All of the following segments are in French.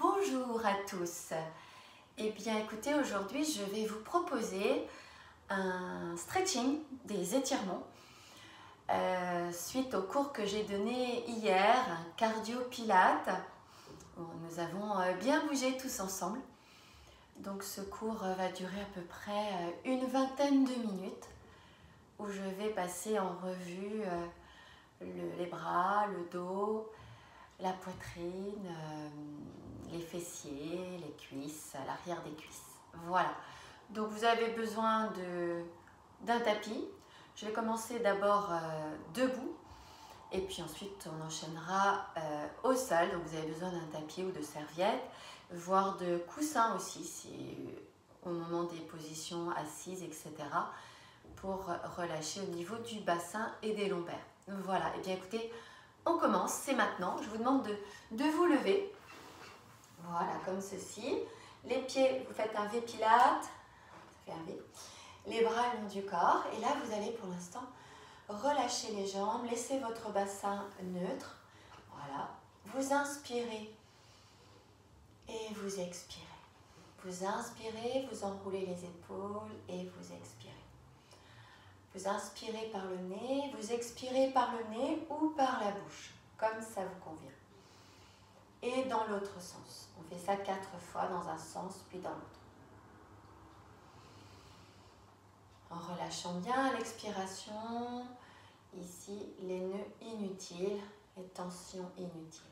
Bonjour à tous. Eh bien écoutez, aujourd'hui je vais vous proposer un stretching, des étirements, suite au cours que j'ai donné hier, un cardio-pilate, où nous avons bien bougé tous ensemble. Donc ce cours va durer à peu près une vingtaine de minutes, où je vais passer en revue les bras, le dos, la poitrine, les fessiers, les cuisses, l'arrière des cuisses. Voilà. Donc vous avez besoin d'un tapis. Je vais commencer d'abord debout et puis ensuite on enchaînera au sol. Donc vous avez besoin d'un tapis ou de serviettes, voire de coussins aussi, si, au moment des positions assises, etc. pour relâcher au niveau du bassin et des lombaires. Voilà. Et bien écoutez, on commence, c'est maintenant. Je vous demande de vous lever. Voilà, comme ceci. Les pieds, vous faites un V pilate. Ça fait un V. Les bras le long du corps. Et là, vous allez pour l'instant relâcher les jambes. Laissez votre bassin neutre. Voilà. Vous inspirez et vous expirez. Vous inspirez, vous enroulez les épaules et vous expirez. Vous inspirez par le nez, vous expirez par le nez ou par la bouche, comme ça vous convient. Et dans l'autre sens. On fait ça 4 fois dans un sens, puis dans l'autre. En relâchant bien à l'expiration, ici, les nœuds inutiles, les tensions inutiles.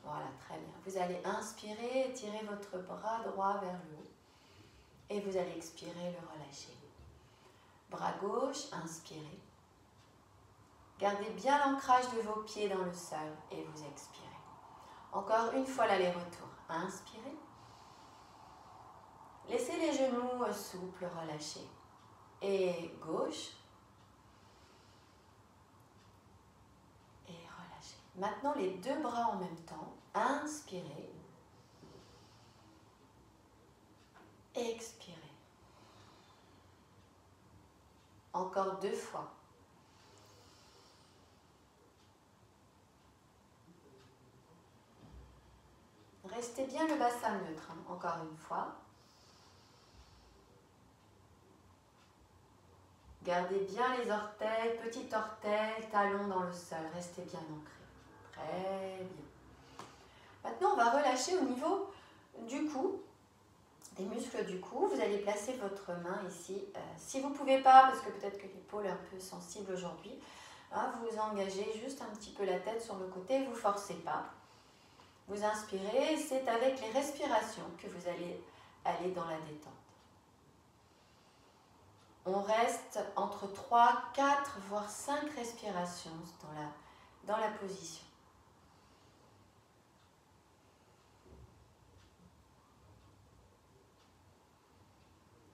Voilà, très bien. Vous allez inspirer, étirer votre bras droit vers le haut. Et vous allez expirer, le relâcher. Bras gauche, inspirez. Gardez bien l'ancrage de vos pieds dans le sol et vous expirez. Encore une fois l'aller-retour. Inspirez. Laissez les genoux souples, relâchés. Et gauche. Et relâchez. Maintenant les deux bras en même temps. Inspirez. Expirez. Encore 2 fois. Restez bien le bassin neutre, hein. Encore une fois. Gardez bien les orteils, petit orteil, talon dans le sol. Restez bien ancré. Très bien. Maintenant, on va relâcher au niveau du cou, des muscles du cou. Vous allez placer votre main ici. Si vous ne pouvez pas, parce que peut-être que l'épaule est un peu sensible aujourd'hui, hein, vous engagez juste un petit peu la tête sur le côté, vous ne forcez pas. Vous inspirez, c'est avec les respirations que vous allez aller dans la détente. On reste entre 3, 4, voire 5 respirations dans la position.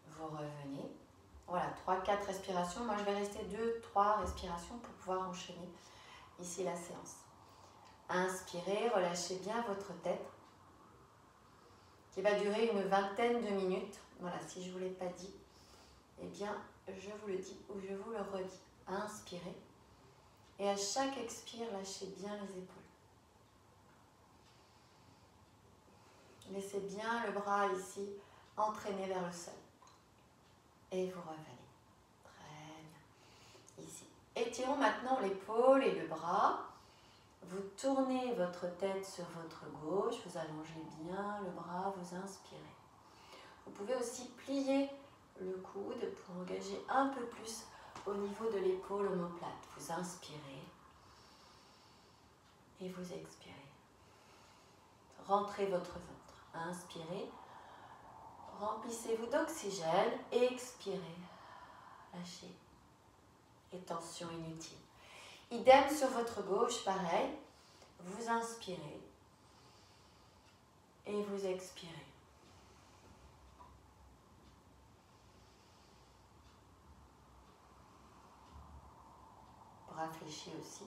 Vous revenez. Voilà, 3, 4 respirations. Moi, je vais rester 2, 3 respirations pour pouvoir enchaîner ici la séance. Inspirez, relâchez bien votre tête qui va durer une vingtaine de minutes. Voilà, si je ne vous l'ai pas dit, eh bien, je vous le dis ou je vous le redis. Inspirez. Et à chaque expire, lâchez bien les épaules. Laissez bien le bras ici entraîner vers le sol. Et vous revenez. Très bien. Ici. Étirons maintenant l'épaule et le bras. Vous tournez votre tête sur votre gauche. Vous allongez bien le bras. Vous inspirez. Vous pouvez aussi plier le coude pour engager un peu plus au niveau de l'épaule omoplate. Vous inspirez et vous expirez. Rentrez votre ventre. Inspirez. Remplissez-vous d'oxygène. Expirez. Lâchez les tensions inutiles. Idem sur votre gauche, pareil. Vous inspirez et vous expirez. Bras fléchis aussi.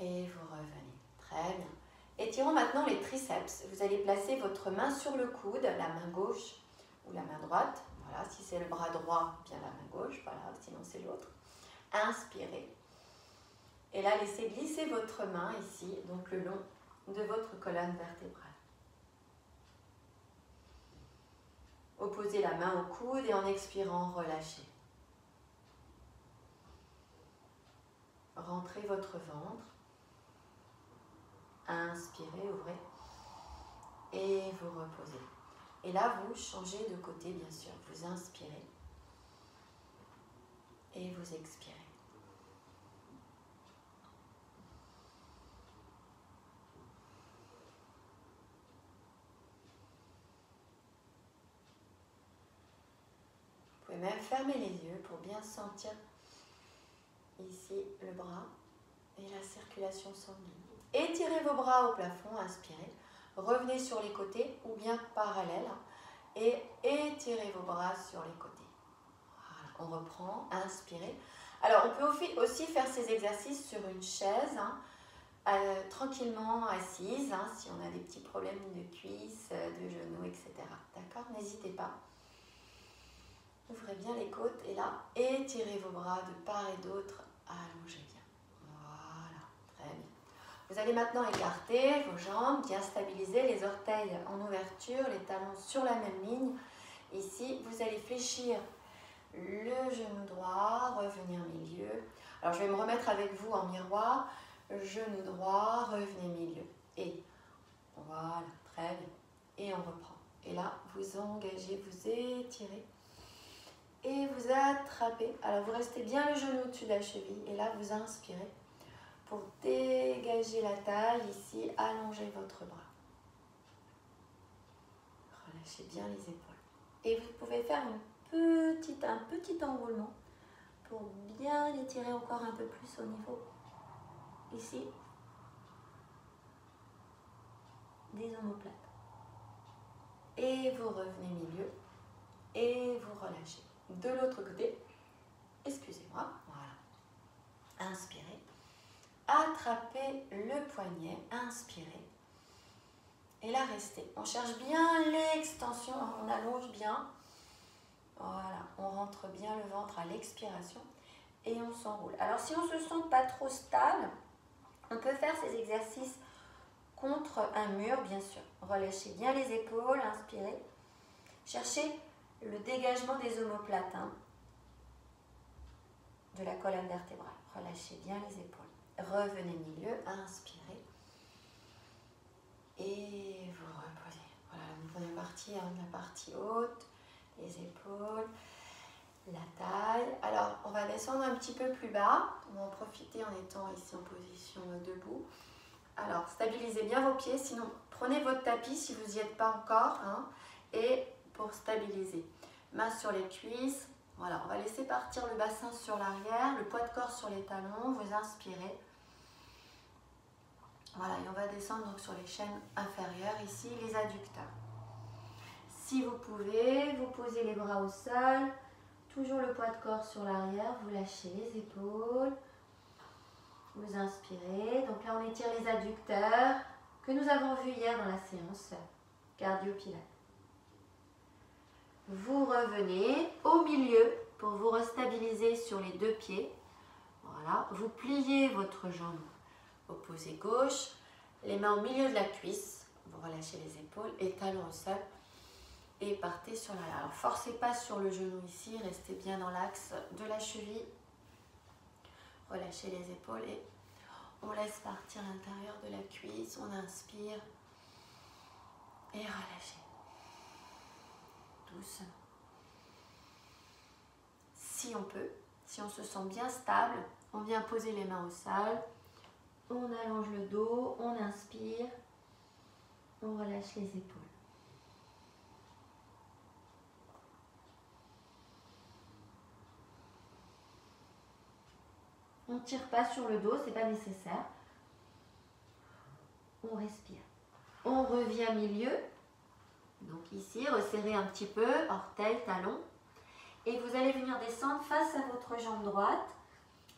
Et vous revenez. Très bien. Étirons maintenant les triceps. Vous allez placer votre main sur le coude, la main gauche ou la main droite. Voilà, si c'est le bras droit, bien la main gauche, voilà, sinon c'est l'autre. Inspirez. Et là, laissez glisser votre main ici, donc le long de votre colonne vertébrale. Opposez la main au coude et en expirant, relâchez. Rentrez votre ventre. Inspirez, ouvrez. Et vous reposez. Et là, vous changez de côté, bien sûr. Vous inspirez. Et vous expirez. Vous pouvez même fermer les yeux pour bien sentir ici le bras et la circulation sanguine. Étirez vos bras au plafond, inspirez. Revenez sur les côtés ou bien parallèles et étirez vos bras sur les côtés. Voilà, on reprend, inspirez. Alors, on peut aussi faire ces exercices sur une chaise, tranquillement assise, si on a des petits problèmes de cuisses, de genoux, etc. D'accord? N'hésitez pas. Ouvrez bien les côtes et là, étirez vos bras de part et d'autre, allongez bien. Voilà, très bien. Vous allez maintenant écarter vos jambes, bien stabiliser les orteils en ouverture, les talons sur la même ligne. Ici, vous allez fléchir le genou droit, revenir milieu. Alors, je vais me remettre avec vous en miroir. Genou droit, revenez milieu. Et voilà, très bien. Et on reprend. Et là, vous engagez, vous étirez. Et vous attrapez. Alors, vous restez bien le genou au-dessus de la cheville. Et là, vous inspirez pour dégager la taille. Ici, allongez votre bras. Relâchez bien les épaules. Et vous pouvez faire un petit enroulement pour bien l'étirer encore un peu plus au niveau, ici, des omoplates. Et vous revenez milieu. Et vous relâchez. De l'autre côté, excusez-moi, voilà. Inspirez. Attrapez le poignet, inspirez. Et là, restez. On cherche bien l'extension, on allonge bien. Voilà, on rentre bien le ventre à l'expiration et on s'enroule. Alors, si on ne se sent pas trop stable, on peut faire ces exercices contre un mur, bien sûr. Relâchez bien les épaules, inspirez. Cherchez le dégagement des omoplates de la colonne vertébrale. Relâchez bien les épaules. Revenez milieu, inspirez. Et vous reposez. Voilà, la première partie, la partie haute, les épaules, la taille. Alors, on va descendre un petit peu plus bas. On va en profiter en étant ici en position debout. Alors, stabilisez bien vos pieds. Sinon, prenez votre tapis si vous n'y êtes pas encore. Et pour stabiliser, main sur les cuisses. Voilà, on va laisser partir le bassin sur l'arrière, le poids de corps sur les talons. Vous inspirez. Voilà, et on va descendre donc sur les chaînes inférieures, ici, les adducteurs. Si vous pouvez, vous posez les bras au sol, toujours le poids de corps sur l'arrière, vous lâchez les épaules, vous inspirez. Donc là, on étire les adducteurs que nous avons vus hier dans la séance cardio-pilates. Vous revenez au milieu pour vous restabiliser sur les deux pieds. Voilà, vous pliez votre jambe opposée gauche, les mains au milieu de la cuisse, vous relâchez les épaules et talons au sol et partez sur l'arrière. Alors forcez pas sur le genou ici, restez bien dans l'axe de la cheville, relâchez les épaules et on laisse partir l'intérieur de la cuisse, on inspire et relâchez doucement. Si on peut, si on se sent bien stable, on vient poser les mains au sol. On allonge le dos, on inspire, on relâche les épaules. On ne tire pas sur le dos, ce n'est pas nécessaire. On respire. On revient milieu. Donc ici, resserrez un petit peu, orteils, talons. Et vous allez venir descendre face à votre jambe droite.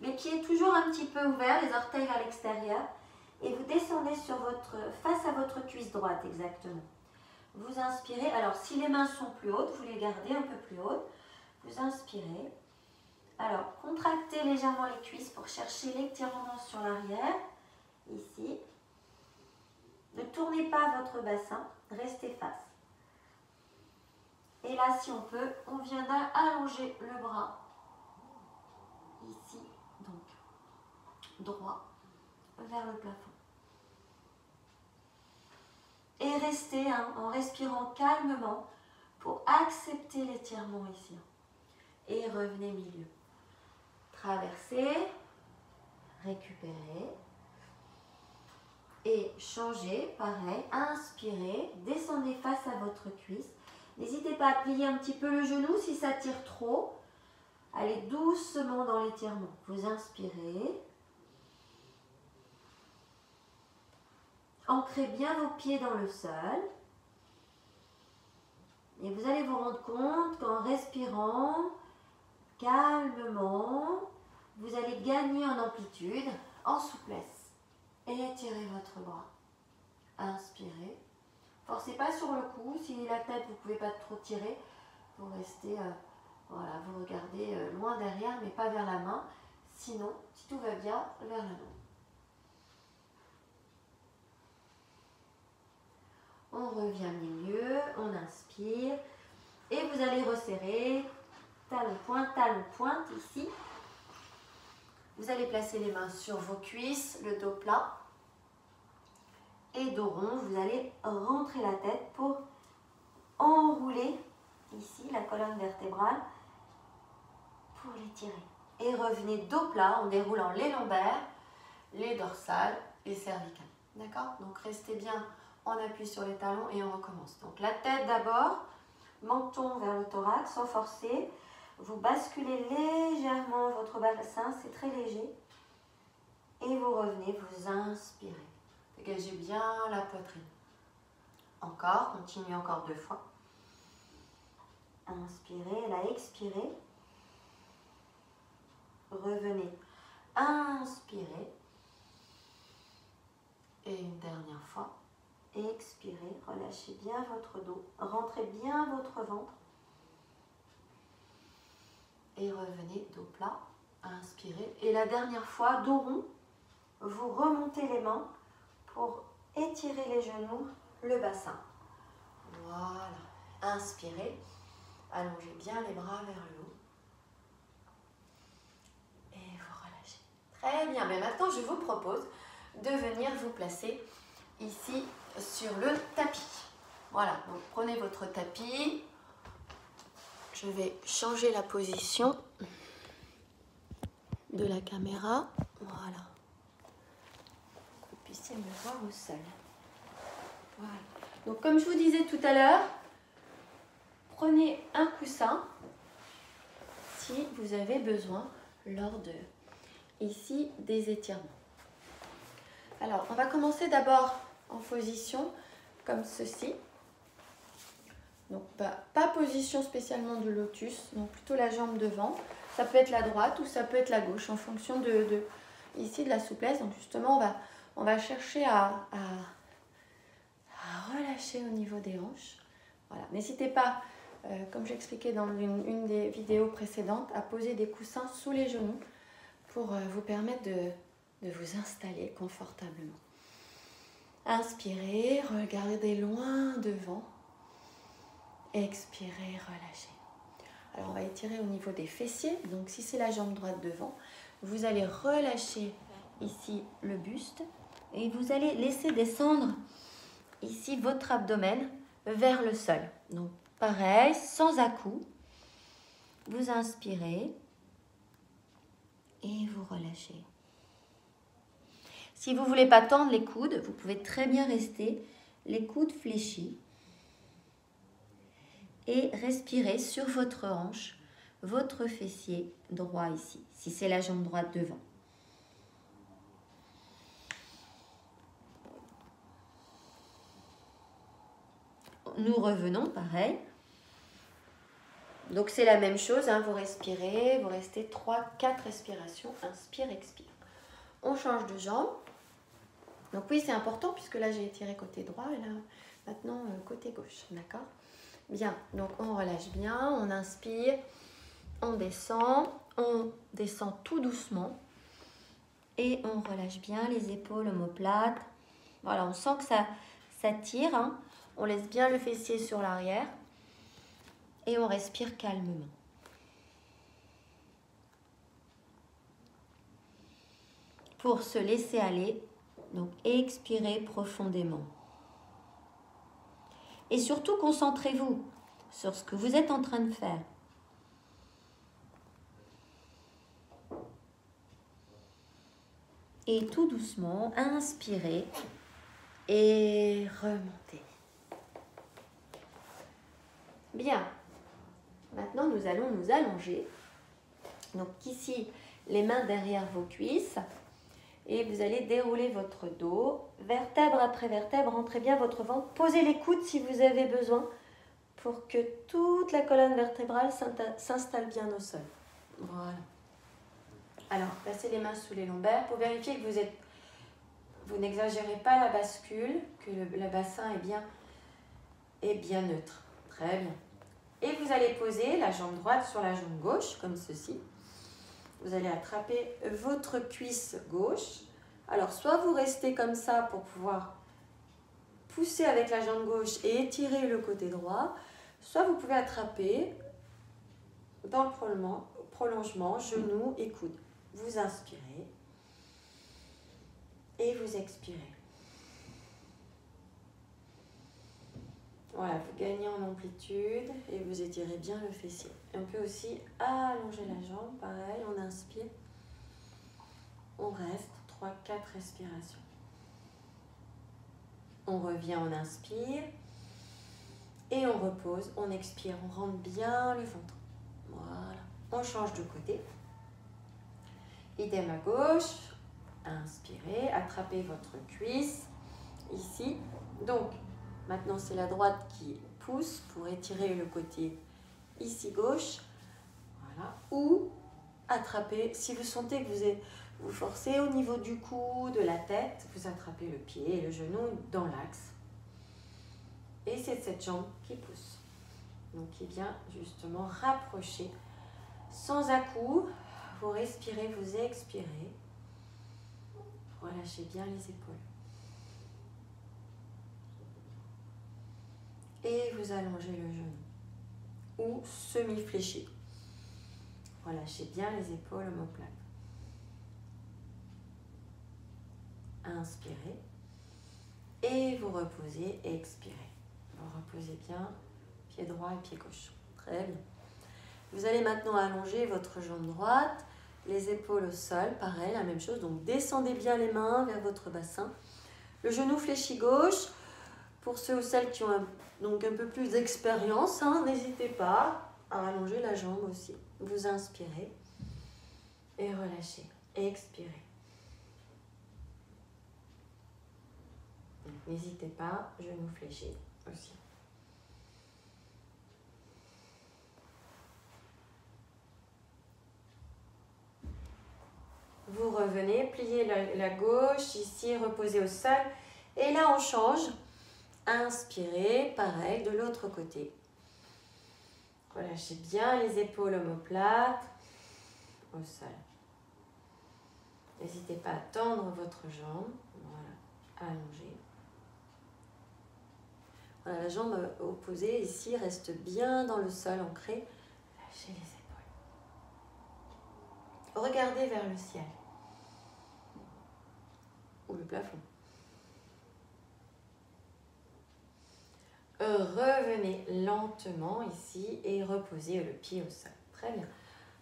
Les pieds toujours un petit peu ouverts, les orteils vers l'extérieur. Et vous descendez sur face à votre cuisse droite exactement. Vous inspirez. Alors si les mains sont plus hautes, vous les gardez un peu plus hautes. Vous inspirez. Alors, contractez légèrement les cuisses pour chercher l'étirement sur l'arrière. Ici. Ne tournez pas votre bassin, restez face. Et là, si on peut, on vient d'allonger le bras. Ici, donc, droit vers le plafond. Et restez en respirant calmement pour accepter l'étirement ici. Et revenez milieu. Traversez, récupérez. Et changez, pareil, inspirez, descendez face à votre cuisse. N'hésitez pas à plier un petit peu le genou si ça tire trop. Allez doucement dans l'étirement. Vous inspirez. Ancrez bien vos pieds dans le sol. Et vous allez vous rendre compte qu'en respirant calmement, vous allez gagner en amplitude, en souplesse. Et étirez votre bras. Inspirez. Forcez pas sur le cou. Si la tête, vous ne pouvez pas trop tirer, vous restez, voilà, vous regardez loin derrière, mais pas vers la main. Sinon, si tout va bien, vers la main. On revient milieu, on inspire. Et vous allez resserrer, talon pointe ici. Vous allez placer les mains sur vos cuisses, le dos plat. Et dos rond, vous allez rentrer la tête pour enrouler ici la colonne vertébrale pour l'étirer. Et revenez dos plat en déroulant les lombaires, les dorsales, les cervicales. D'accord? Donc restez bien en appui sur les talons et on recommence. Donc la tête d'abord, menton vers le thorax sans forcer. Vous basculez légèrement votre bassin, c'est très léger. Et vous revenez, vous inspirez. Dégagez bien la poitrine. Encore, continuez encore 2 fois. Inspirez, là, expirez. Revenez, inspirez. Et une dernière fois. Expirez, relâchez bien votre dos. Rentrez bien votre ventre. Et revenez dos plat, inspirez. Et la dernière fois, dos rond, vous remontez les mains pour étirer les genoux, le bassin. Voilà. Inspirez. Allongez bien les bras vers le haut. Et vous relâchez. Très bien. Mais maintenant, je vous propose de venir vous placer ici sur le tapis. Voilà. Donc, prenez votre tapis. Je vais changer la position de la caméra. Voilà. Que vous puissiez me voir au sol. Voilà. Donc, comme je vous disais tout à l'heure, prenez un coussin si vous avez besoin lors de, ici, des étirements. Alors, on va commencer d'abord en position comme ceci. Donc, pas position spécialement de lotus, donc plutôt la jambe devant. Ça peut être la droite ou ça peut être la gauche en fonction ici de la souplesse. Donc, justement, on va chercher à relâcher au niveau des hanches. Voilà. N'hésitez pas, comme j'expliquais dans une des vidéos précédentes, à poser des coussins sous les genoux pour vous permettre de vous installer confortablement. Inspirez, regardez loin devant. Expirez, relâchez. Alors, on va étirer au niveau des fessiers. Donc, si c'est la jambe droite devant, vous allez relâcher ici le buste et vous allez laisser descendre ici votre abdomen vers le sol. Donc, pareil, sans à-coups. Vous inspirez et vous relâchez. Si vous ne voulez pas tendre les coudes, vous pouvez très bien rester les coudes fléchis. Et respirez sur votre hanche, votre fessier droit ici, si c'est la jambe droite devant. Nous revenons, pareil. Donc c'est la même chose, hein, vous respirez, vous restez 3-4 respirations, inspire, expire. On change de jambe. Donc oui, c'est important puisque là j'ai étiré côté droit et là maintenant côté gauche, d'accord ? Bien, donc on relâche bien, on inspire on descend tout doucement et on relâche bien les épaules, omoplates. Voilà, on sent que ça tire, hein. On laisse bien le fessier sur l'arrière et on respire calmement. Pour se laisser aller, donc expirez profondément. Et surtout, concentrez-vous sur ce que vous êtes en train de faire. Et tout doucement, inspirez et remontez. Bien. Maintenant, nous allons nous allonger. Donc ici, les mains derrière vos cuisses. Et vous allez dérouler votre dos, vertèbre après vertèbre, rentrez bien votre ventre. Posez les coudes si vous avez besoin pour que toute la colonne vertébrale s'installe bien au sol. Voilà. Alors, placez les mains sous les lombaires pour vérifier que vous n'exagérez pas la bascule, que le bassin est bien neutre. Très bien. Et vous allez poser la jambe droite sur la jambe gauche, comme ceci. Vous allez attraper votre cuisse gauche. Alors, soit vous restez comme ça pour pouvoir pousser avec la jambe gauche et étirer le côté droit, soit vous pouvez attraper dans le prolongement, genoux et coudes. Vous inspirez et vous expirez. Voilà, vous gagnez en amplitude et vous étirez bien le fessier. On peut aussi allonger la jambe, pareil, on inspire. On reste 3-4 respirations. On revient, on inspire. Et on repose, on expire, on rentre bien le ventre. Voilà, on change de côté. Idem à gauche. Inspirez, attrapez votre cuisse ici. Donc, maintenant c'est la droite qui pousse pour étirer le côté ici gauche. Voilà, ou attrapez, si vous sentez que vous forcez au niveau du cou, de la tête, vous attrapez le pied et le genou dans l'axe. Et c'est cette jambe qui pousse. Donc qui vient justement rapprocher. Sans à-coups, vous respirez, vous expirez. Relâchez bien les épaules. Et vous allongez le genou. Ou semi-fléchi. Relâchez bien les épaules omoplates. Inspirez. Et vous reposez et expirez. Vous reposez bien, pied droit et pied gauche. Très bien. Vous allez maintenant allonger votre jambe droite, les épaules au sol, pareil, la même chose. Donc descendez bien les mains vers votre bassin. Le genou fléchi gauche. Pour ceux ou celles qui ont donc un peu plus d'expérience, n'hésitez pas à allonger la jambe aussi. Vous inspirez et relâchez. Expirez. N'hésitez pas, genou fléchi aussi. Vous revenez, pliez la gauche, ici, reposez au sol. Et là, on change. Inspirez, pareil, de l'autre côté. Relâchez bien les épaules omoplates au sol. N'hésitez pas à tendre votre jambe. Voilà, allongez. Voilà, la jambe opposée ici reste bien dans le sol, ancrée. Lâchez les épaules. Regardez vers le ciel ou le plafond. Revenez lentement ici et reposez le pied au sol. Très bien.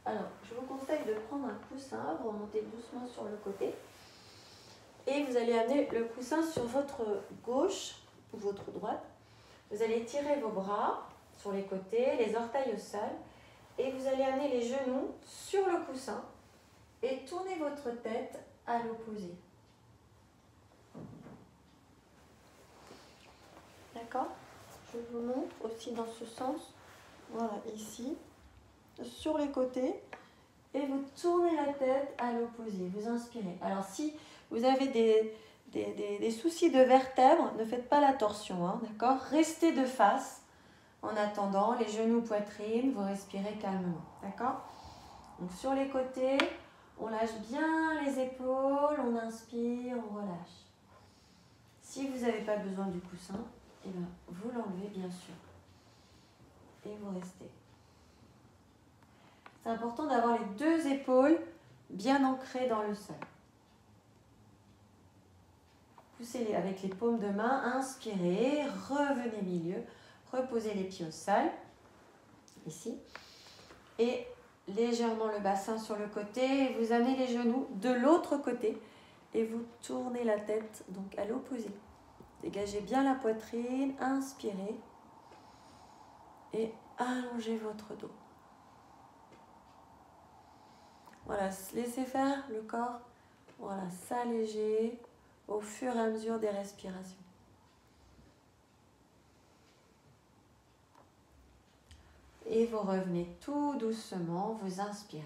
Alors, je vous conseille de prendre un coussin, vous remontez doucement sur le côté et vous allez amener le coussin sur votre gauche ou votre droite. Vous allez tirer vos bras sur les côtés, les orteils au sol et vous allez amener les genoux sur le coussin et tourner votre tête à l'opposé. D'accord ? Je vous montre aussi dans ce sens. Voilà, ici, sur les côtés. Et vous tournez la tête à l'opposé. Vous inspirez. Alors, si vous avez des soucis de vertèbres, ne faites pas la torsion, d'accord ? Restez de face. En attendant, les genoux, poitrine, vous respirez calmement. D'accord? Donc sur les côtés, on lâche bien les épaules, on inspire, on relâche. Si vous n'avez pas besoin du coussin, eh bien, vous l'enlevez bien sûr. Et vous restez. C'est important d'avoir les deux épaules bien ancrées dans le sol. Poussez-les avec les paumes de main, inspirez, revenez milieu, reposez les pieds au sol, ici. Et légèrement le bassin sur le côté, vous amenez les genoux de l'autre côté et vous tournez la tête donc à l'opposé. Dégagez bien la poitrine, inspirez et allongez votre dos. Voilà, laissez faire le corps, voilà, s'alléger au fur et à mesure des respirations. Et vous revenez tout doucement, vous inspirez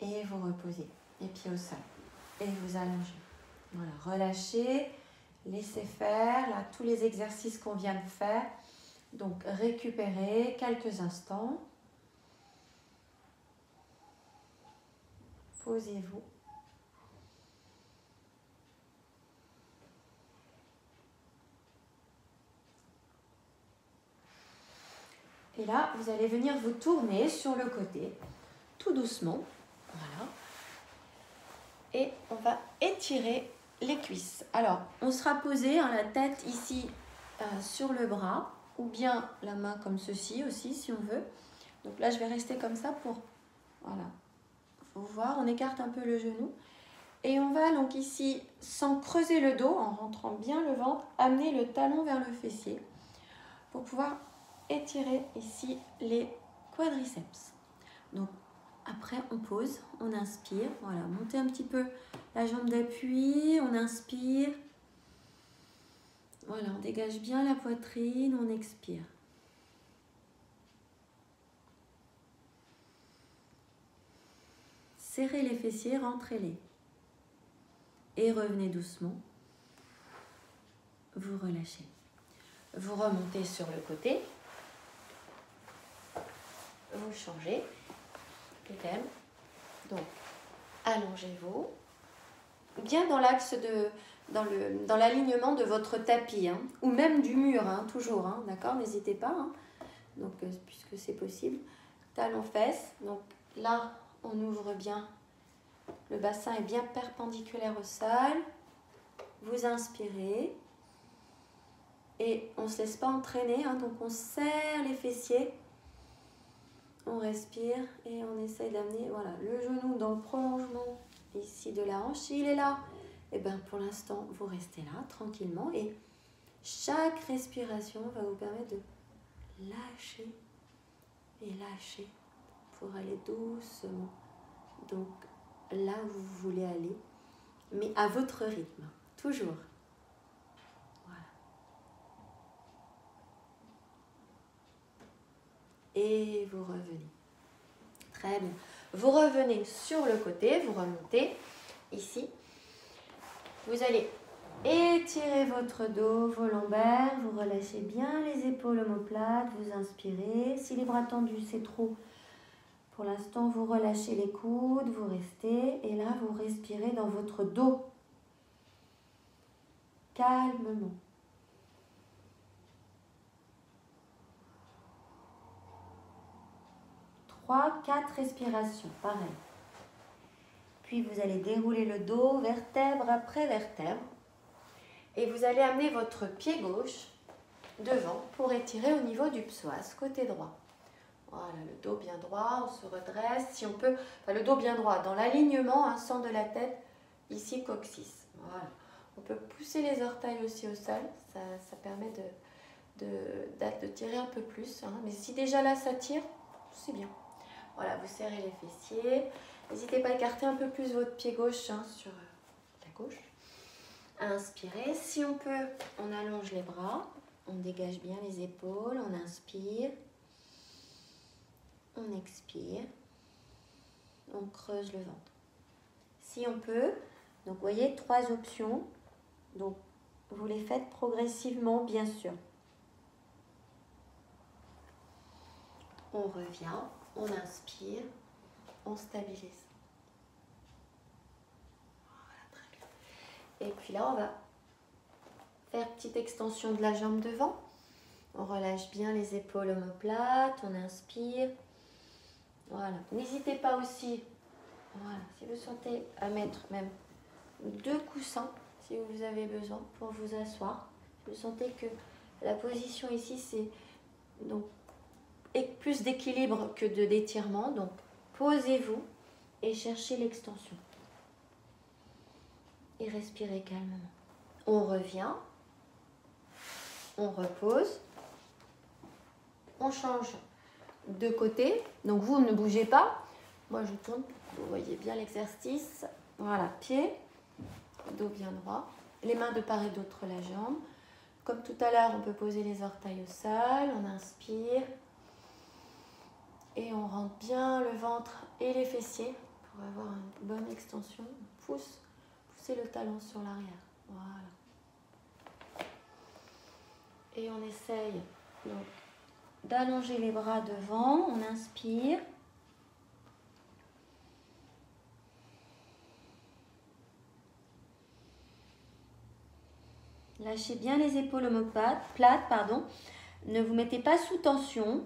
et vous reposez les pieds au sol et vous allongez. Voilà, relâchez, laissez faire là tous les exercices qu'on vient de faire. Donc récupérez quelques instants. Posez-vous. Et là, vous allez venir vous tourner sur le côté, tout doucement. Voilà. Et on va étirer les cuisses. Alors, on sera posé, la tête ici sur le bras, ou bien la main comme ceci aussi, si on veut. Donc là, je vais rester comme ça pour... Voilà. Faut voir, on écarte un peu le genou. Et on va donc ici, sans creuser le dos, en rentrant bien le ventre, amener le talon vers le fessier pour pouvoir étirer ici les quadriceps. Donc après on pose, on inspire, voilà, montez un petit peu la jambe d'appui, on inspire, voilà, on dégage bien la poitrine, on expire. Serrez les fessiers, rentrez-les. Et revenez doucement. Vous relâchez. Vous remontez sur le côté. Vous changez. Idem. Donc, allongez-vous. Bien dans l'axe de... Dans l'alignement de votre tapis, hein, ou même du mur, hein, toujours, hein, d'accord? N'hésitez pas, hein, donc, puisque c'est possible. Talons-fesses. Donc là, on ouvre bien. Le bassin est bien perpendiculaire au sol. Vous inspirez. Et on ne se laisse pas entraîner, hein, donc on serre les fessiers. On respire et on essaye d'amener voilà, le genou dans le prolongement ici de la hanche. S'il est là, et bien pour l'instant, vous restez là tranquillement. Et chaque respiration va vous permettre de lâcher et lâcher pour aller doucement. Donc là où vous voulez aller, mais à votre rythme, toujours. Voilà. Et vous revenez. Très bien. Vous revenez sur le côté, vous remontez ici. Vous allez étirer votre dos, vos lombaires, vous relâchez bien les épaules omoplates, vous inspirez. Si les bras tendus, c'est trop, pour l'instant, vous relâchez les coudes, vous restez. Et là, vous respirez dans votre dos. Calmement. Trois, 4 respirations, pareil. Puis vous allez dérouler le dos, vertèbre après vertèbre. Et vous allez amener votre pied gauche devant pour étirer au niveau du psoas, côté droit. Voilà, le dos bien droit, on se redresse. Si on peut, enfin, le dos bien droit, dans l'alignement, hein, centre de la tête, ici coccyx. Voilà. On peut pousser les orteils aussi au sol, ça permet de tirer un peu plus. Hein. Mais si déjà là ça tire, c'est bien. Voilà, vous serrez les fessiers. N'hésitez pas à écarter un peu plus votre pied gauche hein, sur la gauche. Inspirez. Si on peut, on allonge les bras. On dégage bien les épaules. On inspire. On expire. On creuse le ventre. Si on peut, donc vous voyez, 3 options. Donc, vous les faites progressivement, bien sûr. On revient, on inspire, on stabilise. Voilà, très bien. Et puis là, on va faire petite extension de la jambe devant. On relâche bien les épaules omoplates, on inspire. Voilà. N'hésitez pas aussi, voilà, si vous sentez, à mettre même 2 coussins, si vous avez besoin, pour vous asseoir. Vous sentez que la position ici, c'est donc plus d'équilibre que d'étirement. Donc, posez-vous et cherchez l'extension. Et respirez calmement. On revient. On repose. On change de côté. Donc, vous ne bougez pas. Moi, je tourne. Vous voyez bien l'exercice. Voilà, pied, dos bien droit. Les mains de part et d'autre la jambe. Comme tout à l'heure, on peut poser les orteils au sol. On inspire. Et on rentre bien le ventre et les fessiers pour avoir une bonne extension. Poussez le talon sur l'arrière. Voilà. Et on essaye donc d'allonger les bras devant. On inspire. Lâchez bien les épaules omoplates, pardon. Ne vous mettez pas sous tension.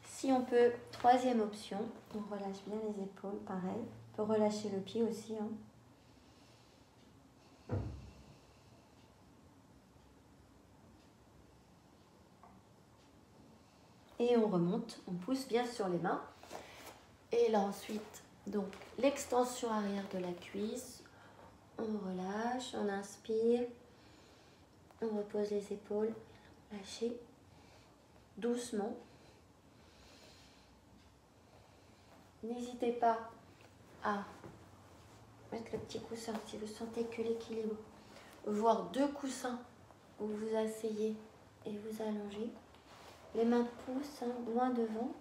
Si on peut, troisième option, on relâche bien les épaules, pareil. On peut relâcher le pied aussi. Hein. Et on remonte, on pousse bien sur les mains. Et là ensuite, donc l'extension arrière de la cuisse. On relâche, on inspire. On repose les épaules. Lâchez doucement. N'hésitez pas à mettre le petit coussin si vous sentez que l'équilibre, voire 2 coussins où vous asseyez et vous allongez. Les mains poussent loin devant.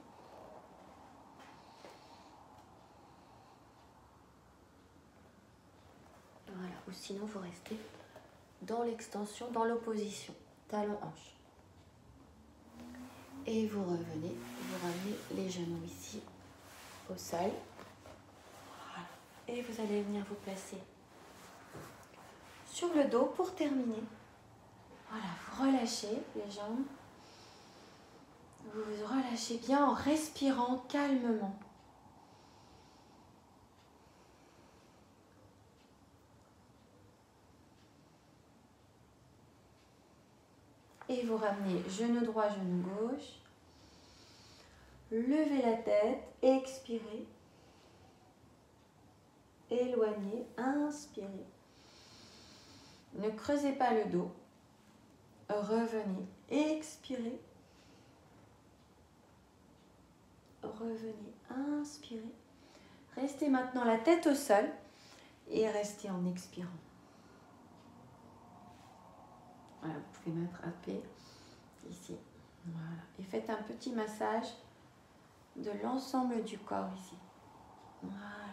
Voilà, ou sinon vous restez dans l'extension, dans l'opposition, talon-hanche. Et vous revenez, vous ramenez les genoux ici au sol. Voilà. Et vous allez venir vous placer sur le dos pour terminer. Voilà, vous relâchez les jambes. Vous vous relâchez bien en respirant calmement. Et vous ramenez genou droit, genou gauche. Levez la tête, expirez. Éloignez, inspirez. Ne creusez pas le dos. Revenez, expirez. Revenez, inspirez. Restez maintenant la tête au sol et restez en expirant. Voilà, vous pouvez m'attraper ici. Voilà. Et faites un petit massage de l'ensemble du corps ici. Voilà.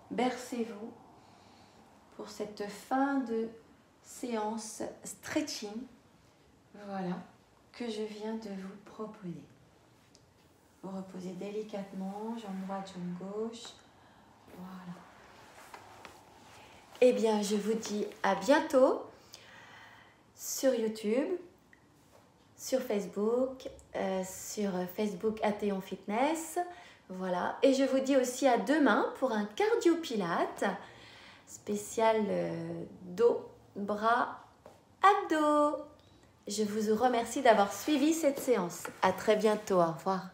Bercez-vous pour cette fin de séance stretching. Voilà, que je viens de vous proposer. Vous reposez délicatement, jambe droite, jambe gauche. Voilà. Eh bien, je vous dis à bientôt sur YouTube, sur Facebook, Athéon Fitness. Voilà. Et je vous dis aussi à demain pour un cardio-pilate spécial dos, bras, abdos. Je vous remercie d'avoir suivi cette séance. À très bientôt. Au revoir.